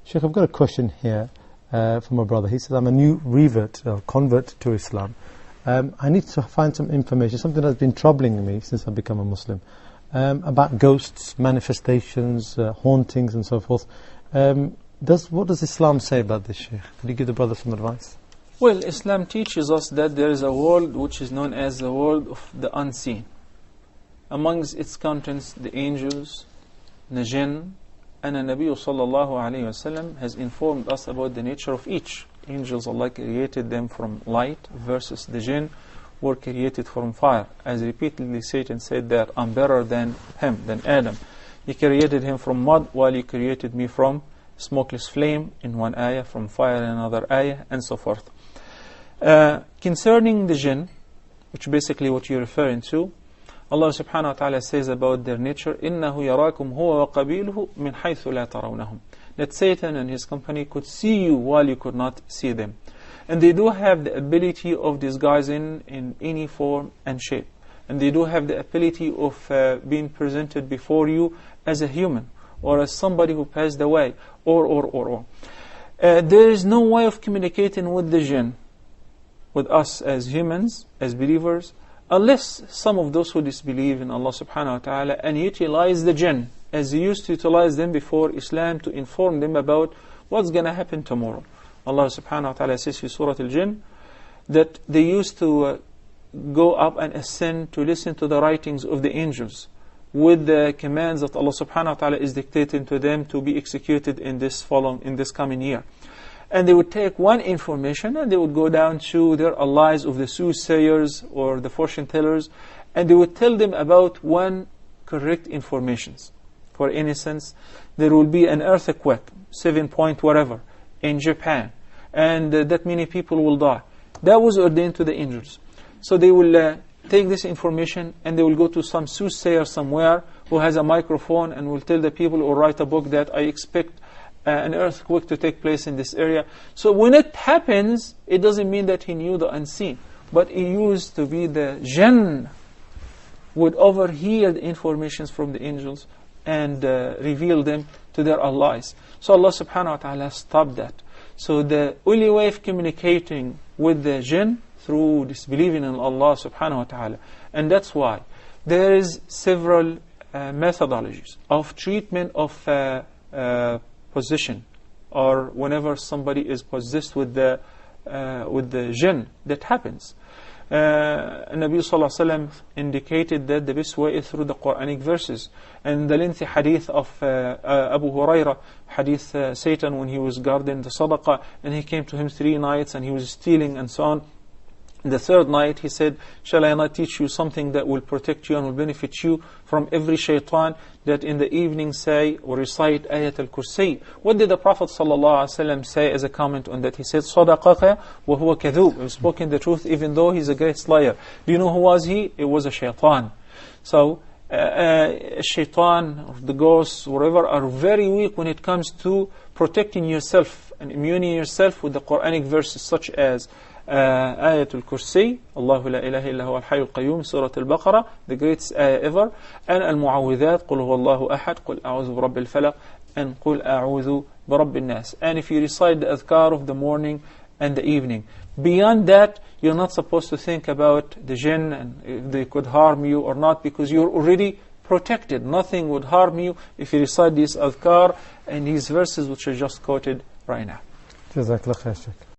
Sheikh, I've got a question here from a brother. He says, I'm a new convert to Islam. I need to find some information, something that's been troubling me since I've become a Muslim, about ghosts, manifestations, hauntings and so forth. What does Islam say about this, Sheikh? Could you give the brother some advice? Well, Islam teaches us that there is a world which is known as the world of the unseen. Amongst its contents, the angels, the jinn, and the Nabi sallallahu alayhi wasallam has informed us about the nature of each. Angels, Allah created them from light, versus the jinn were created from fire. As repeatedly Satan said that I'm better than him, than Adam. He created him from mud, while you created me from smokeless flame in one ayah, from fire in another ayah, and so forth. Concerning the jinn, which basically what you're referring to, Allah subhanahu wa ta'ala says about their nature, إِنَّهُ يَرَاكُمْ هُوَ وَقَبِيلُهُ مِنْ حَيْثُ لَا تَرَوْنَهُم. That Satan and his company could see you while you could not see them. And they do have the ability of disguising in any form and shape. And they do have the ability of being presented before you as a human, or as somebody who passed away, or. There is no way of communicating with the jinn, with us as humans, as believers, unless some of those who disbelieve in Allah subhanahu wa ta'ala and utilize the jinn as they used to utilize them before Islam to inform them about what's going to happen tomorrow. Allah subhanahu wa ta'ala says in Surah Al-Jinn that they used to go up and ascend to listen to the writings of the angels with the commands that Allah subhanahu wa ta'ala is dictating to them to be executed in this coming year. And they would take one information and they would go down to their allies of the soothsayers or the fortune tellers, and they would tell them about one correct informations. For instance, there will be an earthquake, 7 point whatever, in Japan, and that many people will die. That was ordained to the angels. So they will take this information and they will go to some soothsayer somewhere who has a microphone and will tell the people or write a book that I expect an earthquake to take place in this area. So when it happens, it doesn't mean that he knew the unseen, but he used to be the jinn, would overhear the informations from the angels and reveal them to their allies. So Allah subhanahu wa ta'ala stopped that. So the only way of communicating with the jinn through disbelieving in Allah subhanahu wa ta'ala. And that's why there is several methodologies of treatment of possession, or whenever somebody is possessed with the jinn, that happens. Nabi sallallahu alaihi wasallam indicated that the best way is through the Quranic verses. And the lengthy hadith of Abu Huraira, hadith Satan when he was guarding the sadaqah, and he came to him 3 nights and he was stealing and so on. The 3rd night he said, shall I not teach you something that will protect you and will benefit you from every shaitan, that in the evening say or recite Ayat al-Kursi. What did the Prophet ﷺ say as a comment on that? He said, صَدَقَكَ وَهُوَ كَذُوب. He spoken the truth even though he's a great slayer. Do you know who was he? It was a shaitan. So shaitan, or the ghosts, whatever, are very weak when it comes to protecting yourself and immuning yourself with the Quranic verses such as Ayat al-Kursi, Allahu la ilaha illa huwa al-hayy al-qayyum, Surah al-Baqarah, the greatest ayah ever, and al-Mu'awwidhat, Qul huwa Allahu ahad, Qul a'udhu bi rabbil falaq, and Qul a'udhu bi rabbin nas. And if you recite the adhkar of the morning and the evening, beyond that, you're not supposed to think about the jinn and if they could harm you or not, because you're already protected. Nothing would harm you if you recite these adhkar and these verses which are just quoted right now. Jazakallah khair, Sheikh.